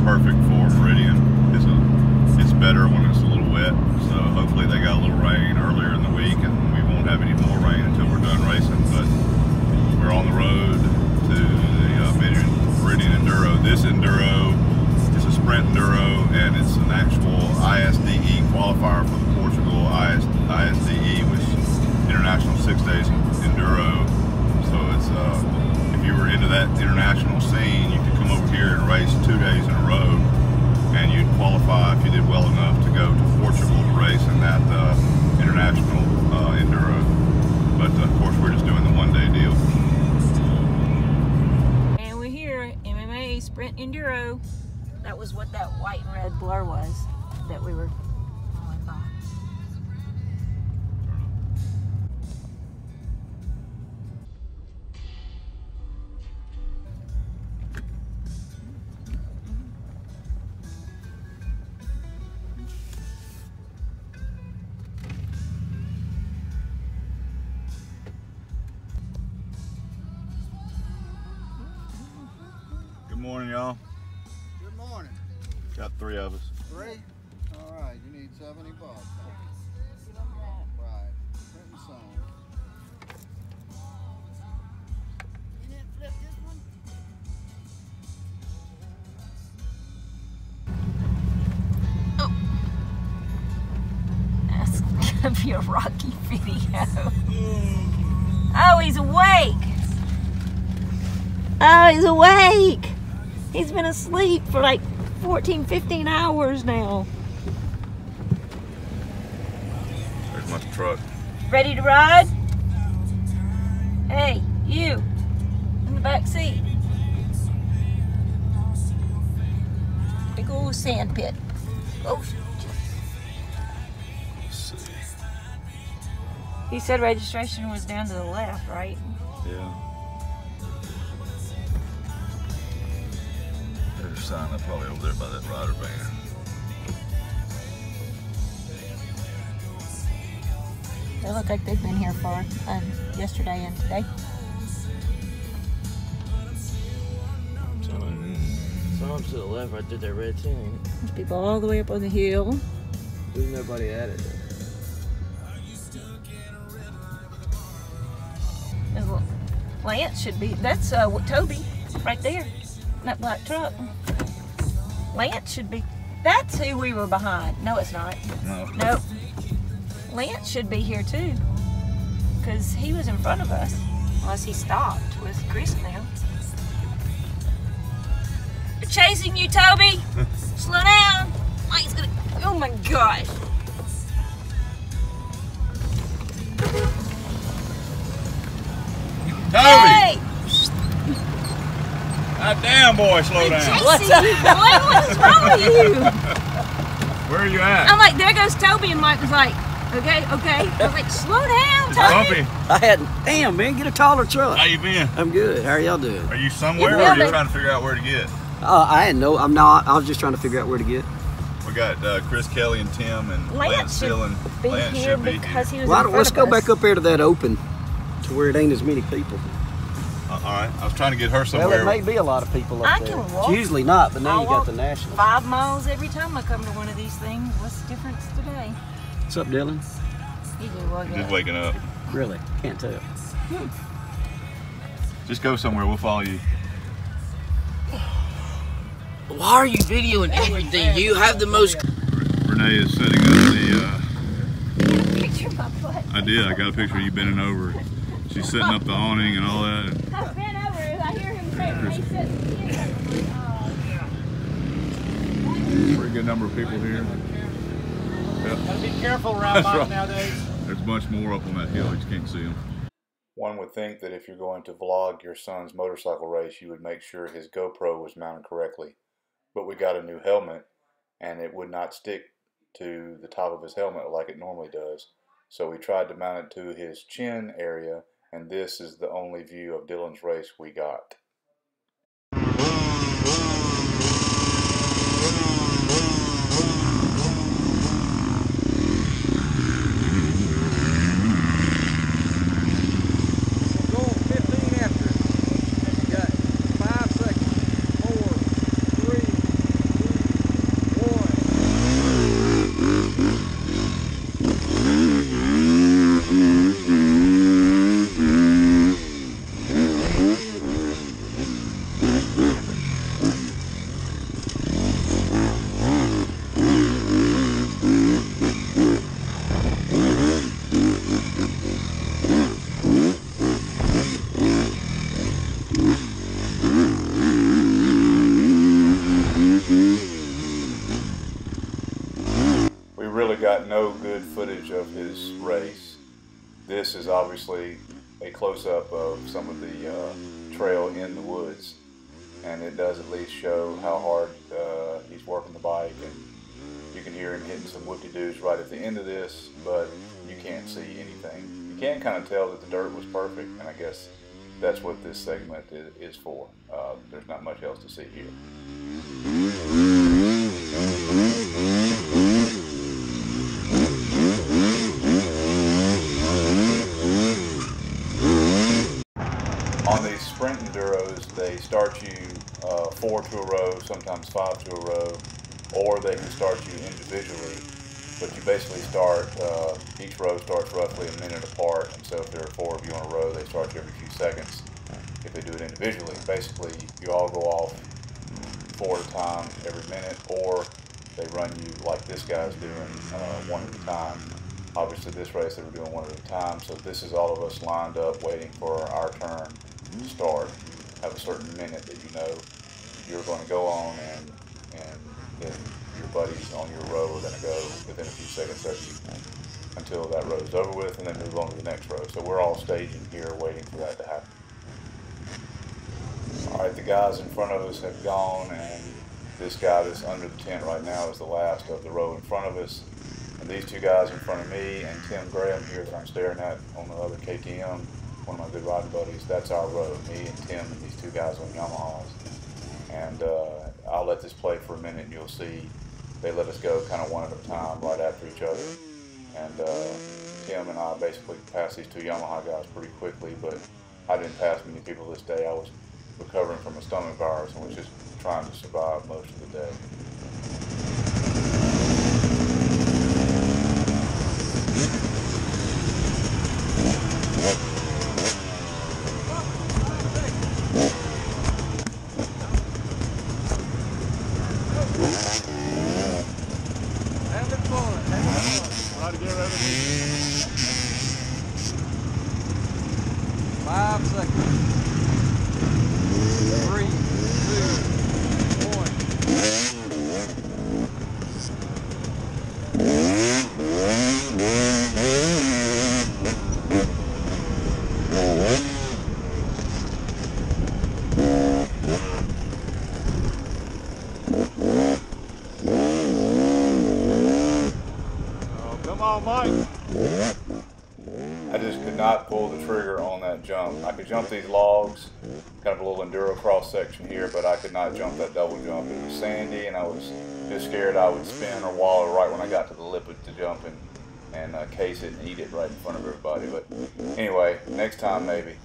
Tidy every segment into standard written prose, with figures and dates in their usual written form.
perfect for Meridian. It's better when it's a little wet, so hopefully they got a little rain earlier in the week and we won't have any more rain until we're done racing. But we're on the road to the Meridian Enduro. This Enduro is a sprint Enduro, and it's an actual ISDE qualifier for the Portugal ISDE, which is International 6 Days Enduro. So it's if you were into that international scene, you could come over here and race 2 days in a row, and you'd qualify if you did well enough to go to Portugal to race in that international Enduro. But of course, we're just doing the 1 day deal. And we're here, MMA Sprint Enduro. That was what that white and red blur was that we were falling by. Good morning, y'all. Good morning. Got 3 of us. 3? All right, you need 70 bucks. Right. Print and sign. You didn't flip this one? Oh. That's gonna be a rocky video. Oh, he's awake! Oh, he's awake! He's been asleep for like 14, 15 hours now. There's my truck. Ready to ride? Hey, you, in the back seat. Big old sand pit. Oh. He said registration was down to the left, right? Yeah. There's a sign up probably over there by that rider van. They look like they've been here for yesterday and today. Some to the left right there, that red tent. There's people all the way up on the hill. There's nobody at it. Lance should be, that's Toby, right there, that black truck. Lance should be, that's who we were behind. No, it's not. No. Nope. Lance should be here too, because he was in front of us, unless he stopped with Chris now. They're chasing you, Toby. Slow down. Lane's gonna, oh my gosh. Toby! Hey! God damn, boy, slow down. What's up? What's wrong with you? Where are you at? I'm like, there goes Toby, and Mike was like, okay, okay. I was like, slow down, Toby. Bumpy, I had, damn man, get a taller truck. how you been? I'm good. How are y'all doing? Are you somewhere, or Yeah, are you but- trying to figure out where to get? I had no, I'm not. I was just trying to figure out where to get. We got Chris Kelly and Tim and Lance should Dillon. be Lance here should be because he was Well, in front let's of go us. back up there to that open, to where it ain't as many people. All right, I was trying to get her Well, somewhere. it may be a lot of people up I there. can walk. It's usually not, but now I'll you got walk the national. 5 miles every time I come to one of these things. What's the difference today? What's up, Dylan? He just woke Just up. waking up. Really? Can't tell. Just go somewhere. We'll follow you. Why are you videoing everything? You have the most. Renee is setting up the. Picture of my butt. I did. I got a picture of you bending over. She's setting up the awning and all that. I bent over and I hear him say, "Hey, sit here." Pretty good number of people here. Yep. Gotta be careful around mine right. nowadays. There's a bunch more up on that hill. You just can't see them. One would think that if you're going to vlog your son's motorcycle race, you would make sure his GoPro was mounted correctly. But we got a new helmet, and it would not stick to the top of his helmet like it normally does. So we tried to mount it to his chin area, and this is the only view of Dylan's race we got. Going 15 after. You got 5 seconds. 4, 3, his race. This is obviously a close-up of some of the trail in the woods, and it does at least show how hard he's working the bike, and you can hear him hitting some whoop-de-doos right at the end of this, but you can't see anything. You can kind of tell that the dirt was perfect, and I guess that's what this segment is for. There's not much else to see here. On these sprint enduros, they start you 4 to a row, sometimes 5 to a row, or they can start you individually. But you basically start, each row starts roughly a minute apart, and so if there are 4 of you on a row, they start you every few seconds. If they do it individually, basically you all go off 4 at a time every minute, or they run you like this guy's doing 1 at a time. Obviously this race they were doing 1 at a time, so this is all of us lined up waiting for our turn to start. You have a certain minute that you know you're going to go on, and then your buddies on your row are going to go within a few seconds of you until that row is over with, and then move on to the next row. So we're all staging here waiting for that to happen. Alright, the guys in front of us have gone, and this guy that's under the tent right now is the last of the row in front of us. And these 2 guys in front of me and Tim Graham here that I'm staring at on the other KTM, one of my good riding buddies, that's our row, me and Tim and these 2 guys on Yamahas. And I'll let this play for a minute, and you'll see they let us go kind of 1 at a time right after each other. And Tim and I basically passed these 2 Yamaha guys pretty quickly, but I didn't pass many people this day. I was recovering from a stomach virus and was just trying to survive most of the day. Try to get rid of it. 5 seconds. 3, 2, 1. Come on, Mike. I just could not pull the trigger on that jump. I could jump these logs, kind of a little enduro cross section here, but I could not jump that double jump. It was sandy, and I was just scared I would spin or wallow right when I got to the lip to jump and case it and eat it right in front of everybody. But anyway, next time maybe.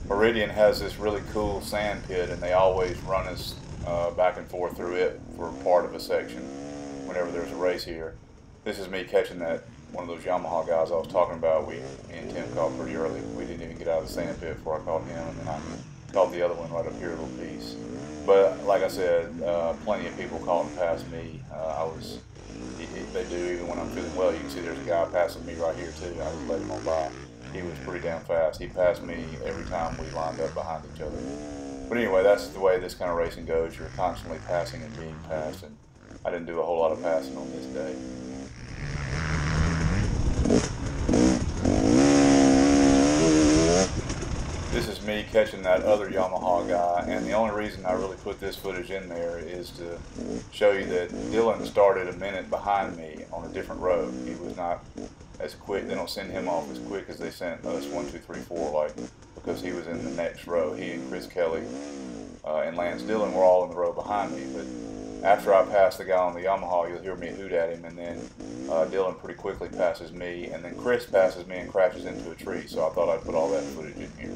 Meridian has this really cool sand pit, and they always run us back and forth through it for part of a section whenever there's a race here. This is me catching that one of those Yamaha guys I was talking about. Me and Tim caught pretty early. We didn't even get out of the sand pit before I caught him, and then I caught the other one right up here a little piece. But like I said, plenty of people caught and passed me. They do even when I'm feeling well. You can see there's a guy passing me right here too. I just let him on by. He was pretty damn fast. He passed me every time we lined up behind each other. But anyway, that's the way this kind of racing goes. You're constantly passing and being passed, and I didn't do a whole lot of passing on this day. This is me catching that other Yamaha guy, and the only reason I really put this footage in there is to show you that Dylan started a minute behind me on a different road. He was not as quick. They don't send him off as quick as they sent us 1, 2, 3, 4, like, because he was in the next row. He and Chris Kelly and Lance Dillon were all in the row behind me. But after I pass the guy on the Yamaha, you'll hear me hoot at him, and then Dillon pretty quickly passes me, and then Chris passes me and crashes into a tree. So I thought I'd put all that footage in here.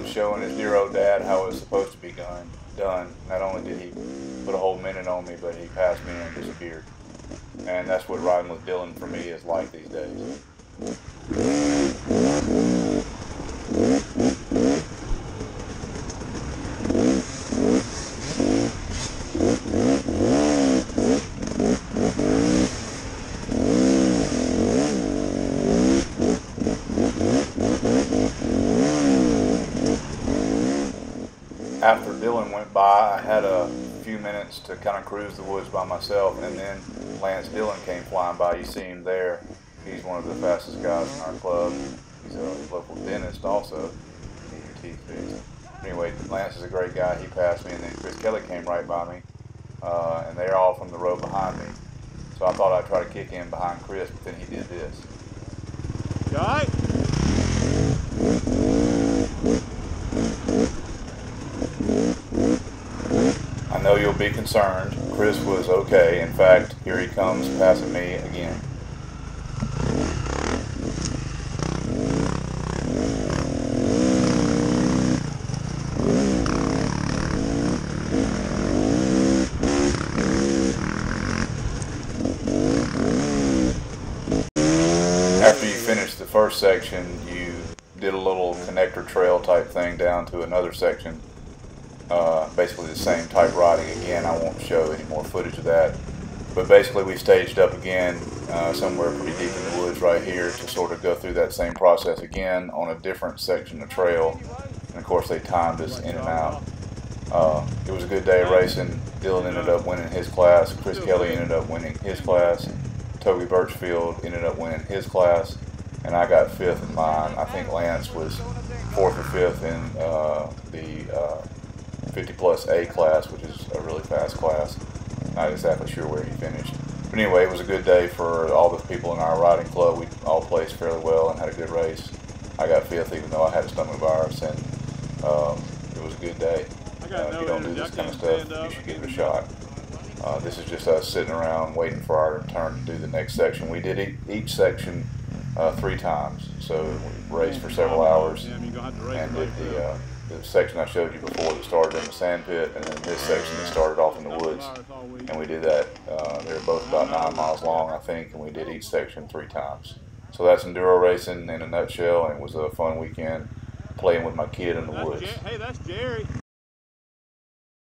was showing his dear old dad how it was supposed to be done. Not only did he put a whole minute on me, but he passed me and disappeared. And that's what riding with Dylan for me is like these days. After Dylan went by, I had a few minutes to kind of cruise the woods by myself, and then Lance Dillon came flying by. You see him there. He's one of the fastest guys in our club. He's a local dentist also. Need your teeth fixed. Anyway, Lance is a great guy. He passed me, and then Chris Kelly came right by me, and they're all from the row behind me. So I thought I'd try to kick in behind Chris, but then he did this. You all right? I know you'll be concerned. Chris was okay. In fact, here he comes passing me again. After you finished the first section, you did a little connector trail type thing down to another section. Basically the same type riding again. I won't show any more footage of that. But basically we staged up again somewhere pretty deep in the woods right here to sort of go through that same process again on a different section of trail. And of course they timed us in and out. It was a good day of racing. Dylan ended up winning his class. Chris Kelly ended up winning his class. Toby Birchfield ended up winning his class. And I got 5th in mine. I think Lance was 4th or 5th in the 50 plus A class, which is a really fast class. Not exactly sure where he finished. But anyway, it was a good day for all the people in our riding club. We all placed fairly well and had a good race. I got 5th even though I had a stomach virus, and it was a good day. If you don't do this kind of stuff, you should give it a shot. This is just us sitting around waiting for our turn to do the next section. We did each section 3 times, so we raced for several hours and did the section I showed you before that started in the sand pit, and then this section that started off in the woods. And we did that. They're both about 9 miles long, I think, and we did each section 3 times. So that's enduro racing in a nutshell, and it was a fun weekend playing with my kid in the woods. Hey, that's Jerry.